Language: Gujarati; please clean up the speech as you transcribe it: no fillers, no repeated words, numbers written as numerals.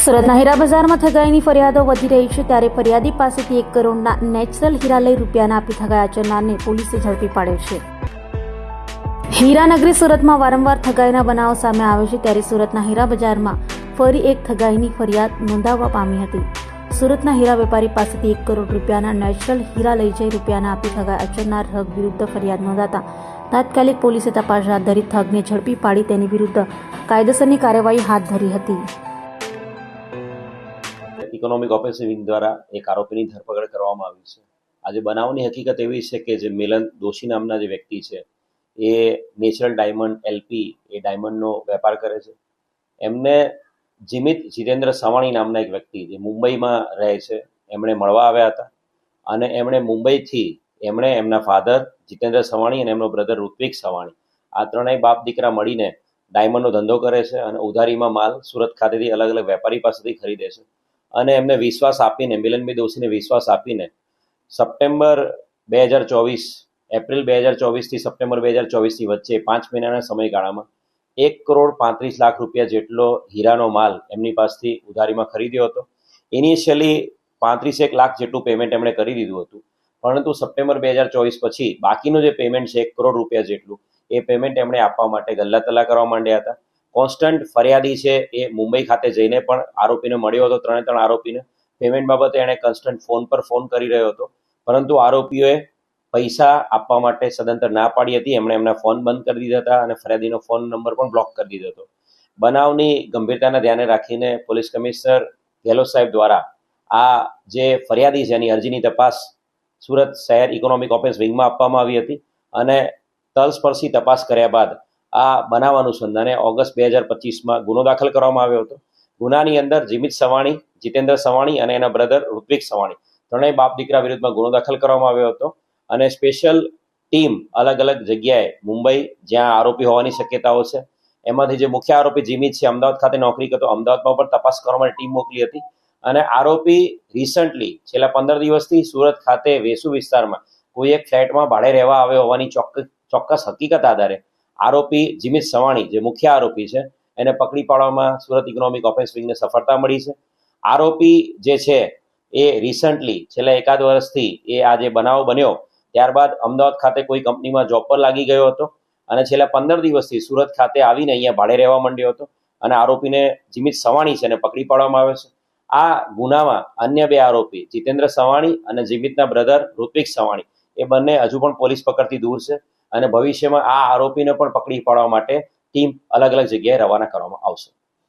સુરતના હીરા બજારમાં ઠગાઈની ફરિયાદો વધી રહી છે, ત્યારે ફરિયાદી પાસેથી 1 કરોડના નેચરલ હીરા લઈ રૂપિયાના આપી ઠગાઈ આચરનારને પોલીસે ઝડપી પાડ્યો છે. હીરાનગરી સુરતમાં વારંવાર ઠગાઈના બનાવો સામે આવે છે, ત્યારે સુરતના હીરા બજારમાં ફરી એક ઠગાઈની ફરિયાદ નોંધાવવા પામી હતી. સુરતના હીરા વેપારી પાસેથી 1 કરોડ રૂપિયાના નેચરલ હીરા લઈ જઈ રૂપિયાના આપી ઠગાઈ આચરનાર ઠગ વિરુદ્ધ ફરિયાદ નોંધાતા તાત્કાલિક પોલીસે તપાસ હાથ ધરી ઠગને ઝડપી પાડી તેની વિરુદ્ધ કાયદેસરની કાર્યવાહી હાથ ધરી હતી. ઇકોનોમિક ઓફેન્સિવ વિંગ દ્વારા એક આરોપીની ધરપકડ કરવામાં આવી છે. આજે બનાવની હકીકત એવી છે કે જે મિલન દોશી નામના જે વ્યક્તિ છે એ નેચરલ ડાયમંડ એલપી એ ડાયમંડનો વેપાર કરે છે. એમને જીમિત જીતેન્દ્ર સવાણી નામના એક વ્યક્તિ જે મુંબઈમાં રહે છે એમણે મળવા આવ્યા હતા અને એમણે મુંબઈથી એમના ફાધર જીતેન્દ્ર સવાણી અને એમનો બ્રધર ઋત્વિક સવાણી આ ત્રણેય બાપ દીકરા મળીને ડાયમંડનો ધંધો કરે છે અને ઉધારીમાં માલ સુરત ખાતેથી અલગ અલગ વેપારી પાસેથી ખરીદે છે. અને એમને વિશ્વાસ આપીને મિલનભાઈ દોશીને વિશ્વાસ આપીને એપ્રિલ 2024થી સપ્ટેમ્બર 2024ની વચ્ચે 5 મહિનાના સમયગાળામાં 1,35,00,000 રૂપિયા જેટલો હીરાનો માલ એમની પાસેથી ઉધારીમાં ખરીદ્યો હતો. ઇનિશિયલી 35 લાખ જેટલું પેમેન્ટ એમણે કરી દીધું હતું, પરંતુ સપ્ટેમ્બર 2024 પછી બાકીનું જે પેમેન્ટ છે 1 કરોડ રૂપિયા જેટલું એ પેમેન્ટ એમણે આપવા માટે ગલ્લાતલ્લા કરવા માંડ્યા હતા. કોન્સ્ટન્ટ ફરિયાદી છે એ મુંબઈ ખાતે જઈને પણ આરોપીને મળ્યો હતો. 3 આરોપીને પેમેન્ટ બાબતે એણે કોન્સ્ટન્ટ ફોન કરી રહ્યો હતો, પરંતુ આરોપીઓએ પૈસા આપવા માટે સદંતર ના પાડી હતી. એમણે એમના ફોન બંધ કરી દીધા હતા અને ફરિયાદીનો ફોન નંબર પણ બ્લોક કરી દીધો હતો. બનાવની ગંભીરતાને ધ્યાને રાખીને પોલીસ કમિશનર ગેહલોત સાહેબ દ્વારા આ જે ફરિયાદી છે એની અરજીની તપાસ સુરત શહેર ઇકોનોમિક ઓફેન્સ વિંગમાં આપવામાં આવી હતી અને તલસ્પર્શી તપાસ કર્યા બાદ આ બનાવ અનુસંધાને ઓગસ્ટ 2025માં ગુનો દાખલ કરવામાં આવ્યો હતો. ગુનાની અંદર જીમિત સવાણી, જીતેન્દ્ર સવાણી અને એના બ્રધર ઋત્વિક સવાણી ત્રણેય બાપ દીકરા વિરુદ્ધમાં ગુનો દાખલ કરવામાં આવ્યો હતો અને સ્પેશિયલ ટીમ અલગ અલગ જગ્યાએ મુંબઈ જ્યાં આરોપી હોવાની શક્યતાઓ છે એમાંથી જે મુખ્ય આરોપી જીમિત છે અમદાવાદ ખાતે નોકરી કરતો, અમદાવાદમાં પણ તપાસ કરવા માટે ટીમ મોકલી હતી અને આરોપી રિસન્ટલી છેલ્લા 15 દિવસથી સુરત ખાતે વેસુ વિસ્તારમાં કોઈ એક ફ્લેટમાં ભાડે રહેવા આવ્યો હોવાની ચોક્કસ હકીકત આધારે આરોપી જીમિત સવાણી જે મુખ્ય આરોપી છે એને પકડી પાડવામાં સુરત ઇકોનોમિક ઓફેન્સ વિંગને સફળતા મળી છે. આરોપી જે છે એ રિસન્ટલી છેલ્લા 1 વર્ષથી એ આ જે બનાવ બન્યો ત્યારબાદ અમદાવાદ ખાતે કોઈ કંપનીમાં જોબ પર લાગી ગયો હતો અને છેલ્લા 15 દિવસથી સુરત ખાતે આવીને અહીંયા ભાડે રહેવા માંડ્યો હતો અને આરોપીને જીમિત સવાણી છે એને પકડી પાડવામાં આવ્યો છે. આ ગુનામાં અન્ય 2 આરોપી જીતેન્દ્ર સવાણી અને જીમિતના બ્રધર ઋત્વિક સવાણી એ બંને હજુ પણ પોલીસ પકડથી દૂર છે અને ભવિષ્યમાં આ આરોપીને પણ પકડી પાડવા માટે ટીમ અલગ અલગ જગ્યાએ રવાના કરવામાં આવશે.